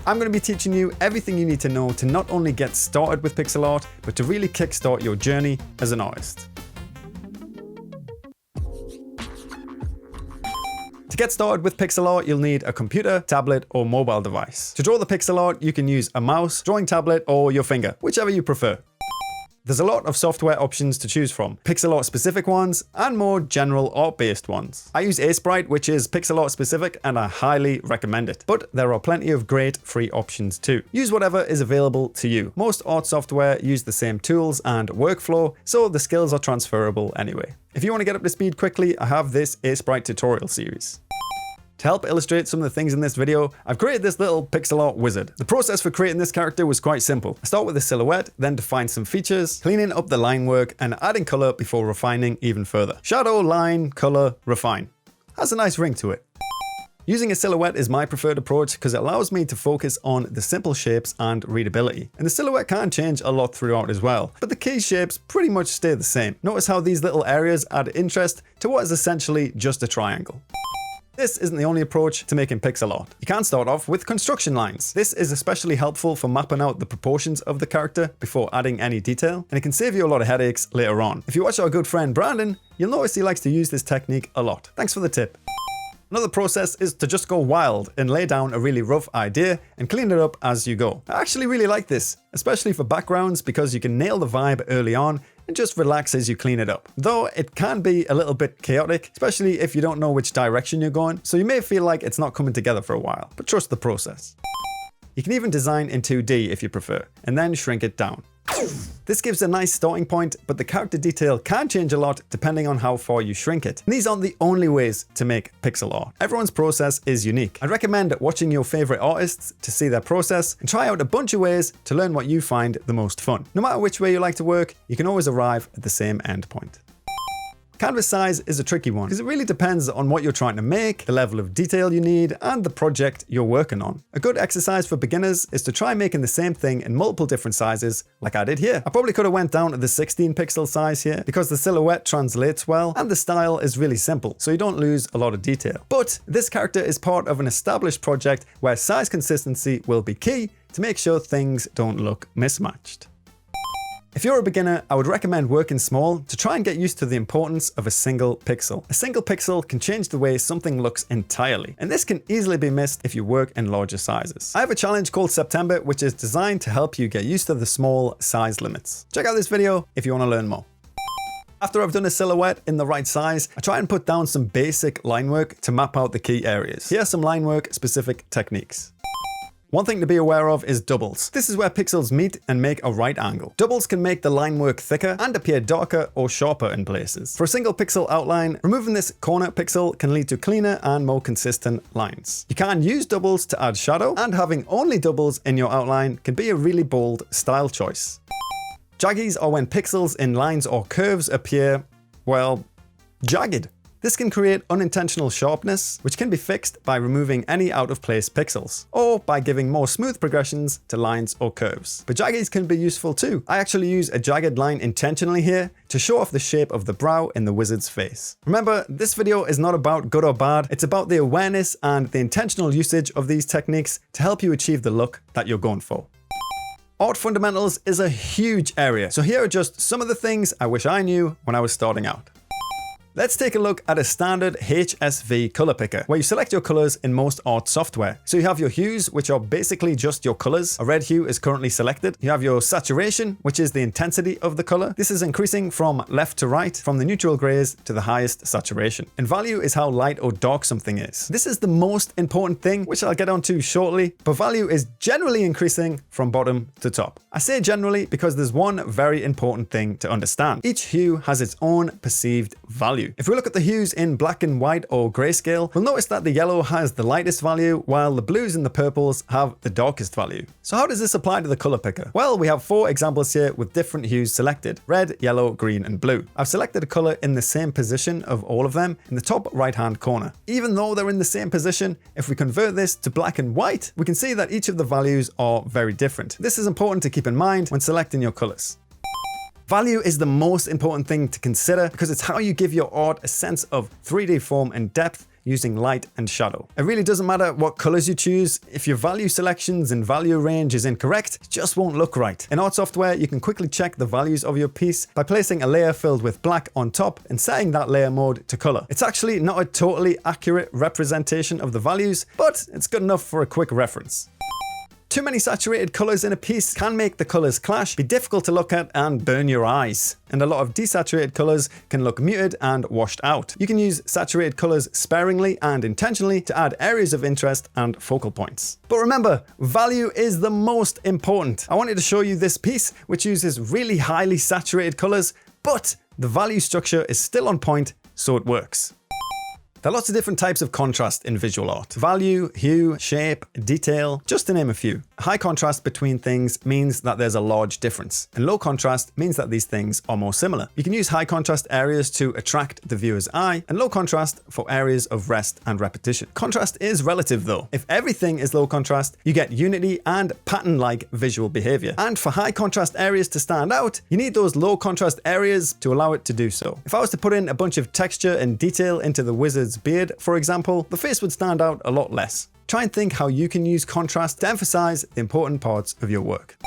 I'm going to be teaching you everything you need to know to not only get started with pixel art, but to really kickstart your journey as an artist. To get started with pixel art, you'll need a computer, tablet, or mobile device. To draw the pixel art, you can use a mouse, drawing tablet, or your finger, whichever you prefer. There's a lot of software options to choose from, pixel art specific ones and more general art based ones. I use aseprite, which is pixel art specific, and I highly recommend it. But there are plenty of great free options too. Use whatever is available to you. Most art software use the same tools and workflow, so the skills are transferable anyway. If you want to get up to speed quickly, I have this aseprite tutorial series. To help illustrate some of the things in this video, I've created this little pixel art wizard. The process for creating this character was quite simple. I start with a silhouette, then define some features, cleaning up the line work, and adding color before refining even further. Shadow, line, color, refine. Has a nice ring to it. Using a silhouette is my preferred approach because it allows me to focus on the simple shapes and readability. And the silhouette can change a lot throughout as well, but the key shapes pretty much stay the same. Notice how these little areas add interest to what is essentially just a triangle. This isn't the only approach to making pixel art. You can start off with construction lines. This is especially helpful for mapping out the proportions of the character before adding any detail, and it can save you a lot of headaches later on. If you watch our good friend Brandon, you'll notice he likes to use this technique a lot. Thanks for the tip. Another process is to just go wild and lay down a really rough idea and clean it up as you go. I actually really like this, especially for backgrounds, because you can nail the vibe early on and just relax as you clean it up. Though it can be a little bit chaotic, especially if you don't know which direction you're going, so you may feel like it's not coming together for a while, but trust the process. You can even design in 2D if you prefer, and then shrink it down. This gives a nice starting point, but the character detail can change a lot depending on how far you shrink it. And these aren't the only ways to make pixel art. Everyone's process is unique. I'd recommend watching your favorite artists to see their process and try out a bunch of ways to learn what you find the most fun. No matter which way you like to work, you can always arrive at the same end point. Canvas size is a tricky one because it really depends on what you're trying to make, the level of detail you need, and the project you're working on. A good exercise for beginners is to try making the same thing in multiple different sizes like I did here. I probably could have went down to the 16 pixel size here because the silhouette translates well and the style is really simple, so you don't lose a lot of detail. But this character is part of an established project where size consistency will be key to make sure things don't look mismatched. If you're a beginner, I would recommend working small to try and get used to the importance of a single pixel. A single pixel can change the way something looks entirely, and this can easily be missed if you work in larger sizes. I have a challenge called September, which is designed to help you get used to the small size limits. Check out this video if you want to learn more. After I've done a silhouette in the right size, I try and put down some basic line work to map out the key areas. Here are some line work specific techniques. One thing to be aware of is doubles. This is where pixels meet and make a right angle. Doubles can make the line work thicker and appear darker or sharper in places. For a single pixel outline, removing this corner pixel can lead to cleaner and more consistent lines. You can use doubles to add shadow, and having only doubles in your outline can be a really bold style choice. Jaggies are when pixels in lines or curves appear, well, jagged. This can create unintentional sharpness, which can be fixed by removing any out-of-place pixels, or by giving more smooth progressions to lines or curves. But jaggies can be useful too. I actually use a jagged line intentionally here to show off the shape of the brow in the wizard's face. Remember, this video is not about good or bad, it's about the awareness and the intentional usage of these techniques to help you achieve the look that you're going for. Art fundamentals is a huge area, so here are just some of the things I wish I knew when I was starting out. Let's take a look at a standard HSV color picker, where you select your colors in most art software. So you have your hues, which are basically just your colors. A red hue is currently selected. You have your saturation, which is the intensity of the color. This is increasing from left to right, from the neutral grays to the highest saturation. And value is how light or dark something is. This is the most important thing, which I'll get onto shortly, but value is generally increasing from bottom to top. I say generally because there's one very important thing to understand. Each hue has its own perceived value. If we look at the hues in black and white or grayscale, we'll notice that the yellow has the lightest value, while the blues and the purples have the darkest value. So how does this apply to the color picker? Well, we have 4 examples here with different hues selected: red, yellow, green, and blue. I've selected a color in the same position of all of them in the top right-hand corner. Even though they're in the same position, if we convert this to black and white, we can see that each of the values are very different. This is important to keep in mind when selecting your colors. Value is the most important thing to consider because it's how you give your art a sense of 3D form and depth using light and shadow. It really doesn't matter what colors you choose. If your value selections and value range is incorrect, it just won't look right. In art software, you can quickly check the values of your piece by placing a layer filled with black on top and setting that layer mode to color. It's actually not a totally accurate representation of the values, but it's good enough for a quick reference. Too many saturated colors in a piece can make the colors clash, be difficult to look at, and burn your eyes. And a lot of desaturated colors can look muted and washed out. You can use saturated colors sparingly and intentionally to add areas of interest and focal points. But remember, value is the most important. I wanted to show you this piece, which uses really highly saturated colors, but the value structure is still on point, so it works. There are lots of different types of contrast in visual art. Value, hue, shape, detail, just to name a few. High contrast between things means that there's a large difference, and low contrast means that these things are more similar. You can use high contrast areas to attract the viewer's eye, and low contrast for areas of rest and repetition. Contrast is relative though. If everything is low contrast, you get unity and pattern-like visual behavior. And for high contrast areas to stand out, you need those low contrast areas to allow it to do so. If I was to put in a bunch of texture and detail into the wizard's beard, for example, the face would stand out a lot less. Try and think how you can use contrast to emphasize the important parts of your work.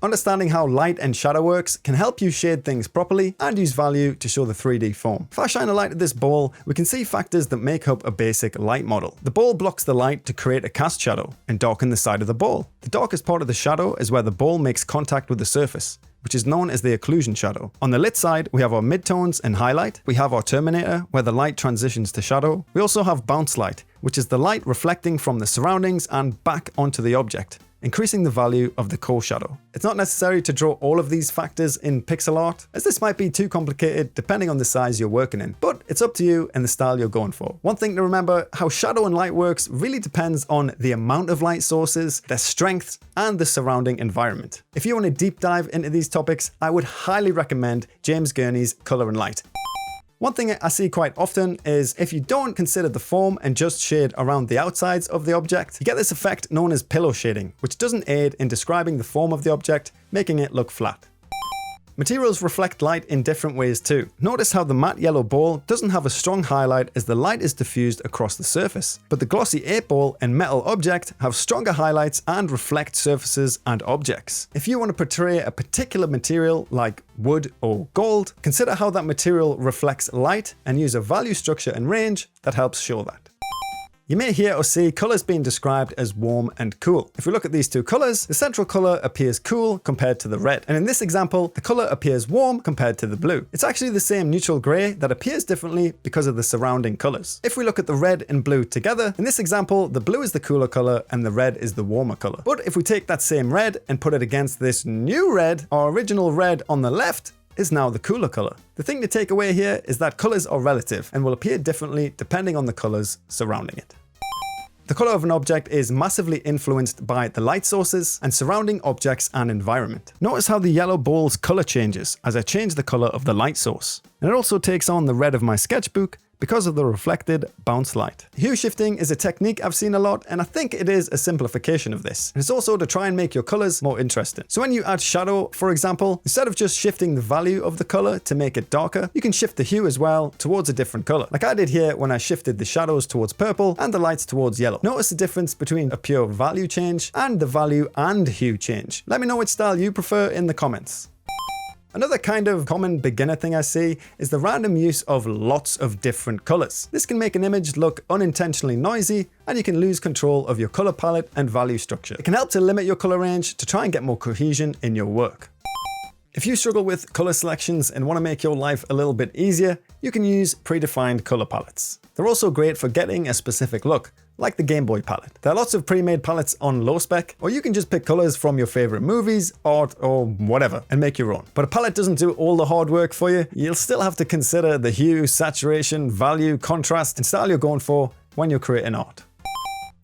Understanding how light and shadow works can help you shade things properly and use value to show the 3D form. If I shine a light at this ball, we can see factors that make up a basic light model. The ball blocks the light to create a cast shadow and darken the side of the ball. The darkest part of the shadow is where the ball makes contact with the surface, which is known as the occlusion shadow. On the lit side, we have our midtones and highlight. We have our terminator, where the light transitions to shadow. We also have bounce light, which is the light reflecting from the surroundings and back onto the object, increasing the value of the core shadow. It's not necessary to draw all of these factors in pixel art, as this might be too complicated depending on the size you're working in, but it's up to you and the style you're going for. One thing to remember, how shadow and light works really depends on the amount of light sources, their strength, and the surrounding environment. If you want to deep dive into these topics, I would highly recommend James Gurney's Color and Light. One thing I see quite often is if you don't consider the form and just shade around the outsides of the object, you get this effect known as pillow shading, which doesn't aid in describing the form of the object, making it look flat. Materials reflect light in different ways too. Notice how the matte yellow ball doesn't have a strong highlight as the light is diffused across the surface, but the glossy 8 ball and metal object have stronger highlights and reflect surfaces and objects. If you want to portray a particular material like wood or gold, consider how that material reflects light and use a value structure and range that helps show that. You may hear or see colors being described as warm and cool. If we look at these two colors, the central color appears cool compared to the red. And in this example, the color appears warm compared to the blue. It's actually the same neutral gray that appears differently because of the surrounding colors. If we look at the red and blue together, in this example, the blue is the cooler color and the red is the warmer color. But if we take that same red and put it against this new red, our original red on the left is now the cooler color. The thing to take away here is that colors are relative and will appear differently depending on the colors surrounding it. The color of an object is massively influenced by the light sources and surrounding objects and environment. Notice how the yellow ball's color changes as I change the color of the light source. And it also takes on the red of my sketchbook because of the reflected bounce light. Hue shifting is a technique I've seen a lot, and I think it is a simplification of this. It's also to try and make your colors more interesting. So when you add shadow, for example, instead of just shifting the value of the color to make it darker, you can shift the hue as well towards a different color, like I did here when I shifted the shadows towards purple and the lights towards yellow. Notice the difference between a pure value change and the value and hue change. Let me know which style you prefer in the comments. Another kind of common beginner thing I see is the random use of lots of different colors. This can make an image look unintentionally noisy, and you can lose control of your color palette and value structure. It can help to limit your color range to try and get more cohesion in your work. If you struggle with color selections and want to make your life a little bit easier, you can use predefined color palettes. They're also great for getting a specific look, like the Game Boy palette. There are lots of pre-made palettes on low spec, or you can just pick colors from your favorite movies, art, or whatever, and make your own. But a palette doesn't do all the hard work for you. You'll still have to consider the hue, saturation, value, contrast, and style you're going for when you're creating art.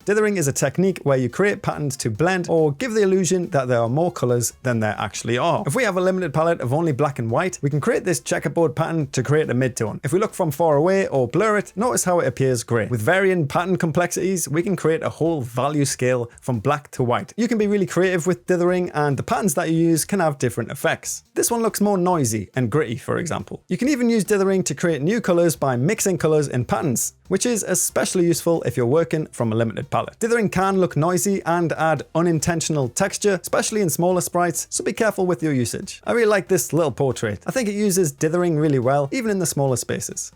Dithering is a technique where you create patterns to blend or give the illusion that there are more colors than there actually are. If we have a limited palette of only black and white, we can create this checkerboard pattern to create a midtone. If we look from far away or blur it, notice how it appears gray. With varying pattern complexities, we can create a whole value scale from black to white. You can be really creative with dithering, and the patterns that you use can have different effects. This one looks more noisy and gritty, for example. You can even use dithering to create new colors by mixing colors and patterns, which is especially useful if you're working from a limited palette. Dithering can look noisy and add unintentional texture, especially in smaller sprites, so be careful with your usage. I really like this little portrait. I think it uses dithering really well, even in the smaller spaces.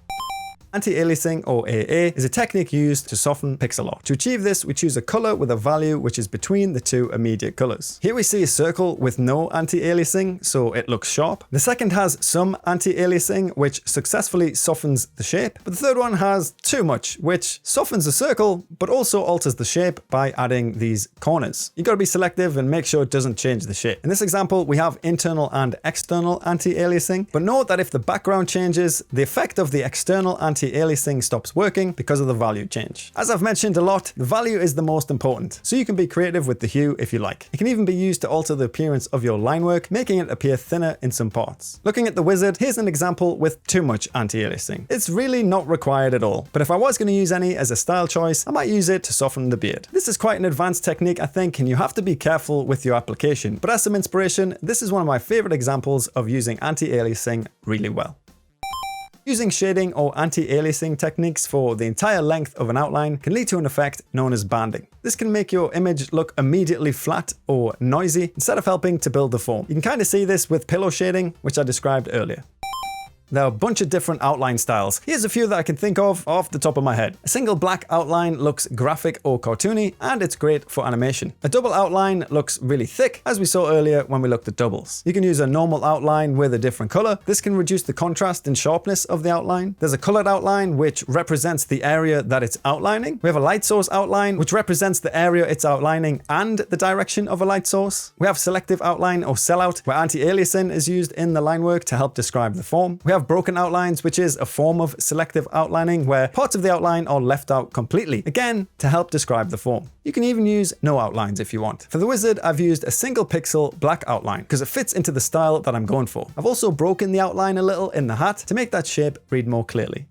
Anti-Aliasing, or AA, is a technique used to soften pixel art. To achieve this, we choose a color with a value which is between the two immediate colors. Here we see a circle with no anti-aliasing, so it looks sharp. The second has some anti-aliasing, which successfully softens the shape. But the third one has too much, which softens the circle, but also alters the shape by adding these corners. You gotta be selective and make sure it doesn't change the shape. In this example, we have internal and external anti-aliasing, but note that if the background changes, the effect of the external anti-aliasing stops working because of the value change. As I've mentioned a lot, the value is the most important, so you can be creative with the hue if you like. It can even be used to alter the appearance of your line work, making it appear thinner in some parts. Looking at the wizard, here's an example with too much anti-aliasing. It's really not required at all, but if I was going to use any as a style choice, I might use it to soften the beard. This is quite an advanced technique, I think, and you have to be careful with your application, but as some inspiration, this is one of my favorite examples of using anti-aliasing really well. Using shading or anti-aliasing techniques for the entire length of an outline can lead to an effect known as banding. This can make your image look immediately flat or noisy instead of helping to build the form. You can kind of see this with pillow shading, which I described earlier. There are a bunch of different outline styles. Here's a few that I can think of off the top of my head. A single black outline looks graphic or cartoony, and it's great for animation. A double outline looks really thick, as we saw earlier when we looked at doubles. You can use a normal outline with a different color. This can reduce the contrast and sharpness of the outline. There's a colored outline, which represents the area that it's outlining. We have a light source outline, which represents the area it's outlining and the direction of a light source. We have selective outline or sellout, where anti-aliasing is used in the line work to help describe the form. We have broken outlines, which is a form of selective outlining where parts of the outline are left out completely, again, to help describe the form. You can even use no outlines if you want. For the wizard, I've used a single pixel black outline because it fits into the style that I'm going for. I've also broken the outline a little in the hat to make that shape read more clearly.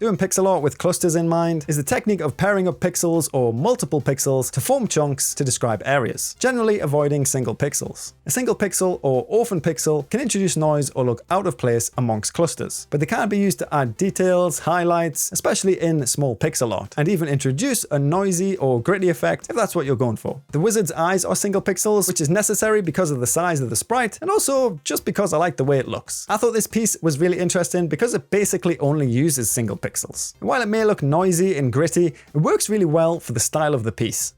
Doing pixel art with clusters in mind is the technique of pairing up pixels or multiple pixels to form chunks to describe areas, generally avoiding single pixels. A single pixel or orphan pixel can introduce noise or look out of place amongst clusters, but they can be used to add details, highlights, especially in small pixel art, and even introduce a noisy or gritty effect if that's what you're going for. The wizard's eyes are single pixels, which is necessary because of the size of the sprite, and also just because I like the way it looks. I thought this piece was really interesting because it basically only uses single pixels. And while it may look noisy and gritty, it works really well for the style of the piece.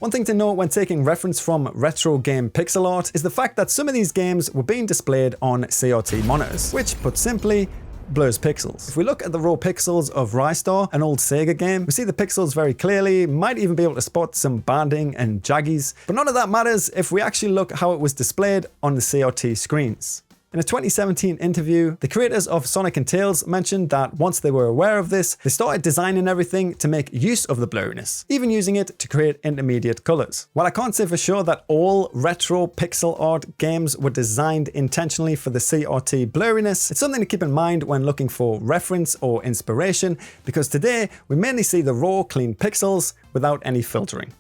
One thing to note when taking reference from retro game pixel art is the fact that some of these games were being displayed on CRT monitors, which, put simply, blurs pixels. If we look at the raw pixels of Rystar, an old Sega game, we see the pixels very clearly, might even be able to spot some banding and Jaggies, but none of that matters if we actually look how it was displayed on the CRT screens. In a 2017 interview, the creators of Sonic and Tails mentioned that once they were aware of this, they started designing everything to make use of the blurriness, even using it to create intermediate colors. While I can't say for sure that all retro pixel art games were designed intentionally for the CRT blurriness, it's something to keep in mind when looking for reference or inspiration, because today we mainly see the raw, clean pixels without any filtering.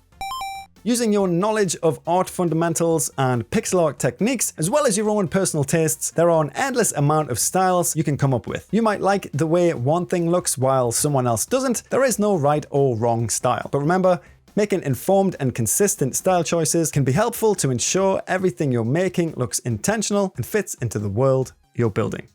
Using your knowledge of art fundamentals and pixel art techniques, as well as your own personal tastes, there are an endless amount of styles you can come up with. You might like the way one thing looks while someone else doesn't. There is no right or wrong style. But remember, making informed and consistent style choices can be helpful to ensure everything you're making looks intentional and fits into the world you're building.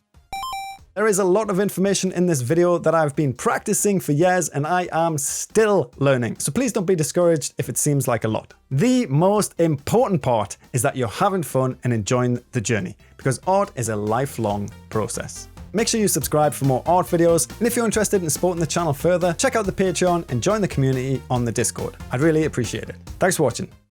There is a lot of information in this video that I've been practicing for years and I am still learning. So please don't be discouraged if it seems like a lot. The most important part is that you're having fun and enjoying the journey, because art is a lifelong process. Make sure you subscribe for more art videos, and if you're interested in supporting the channel further, check out the Patreon and join the community on the Discord. I'd really appreciate it. Thanks for watching.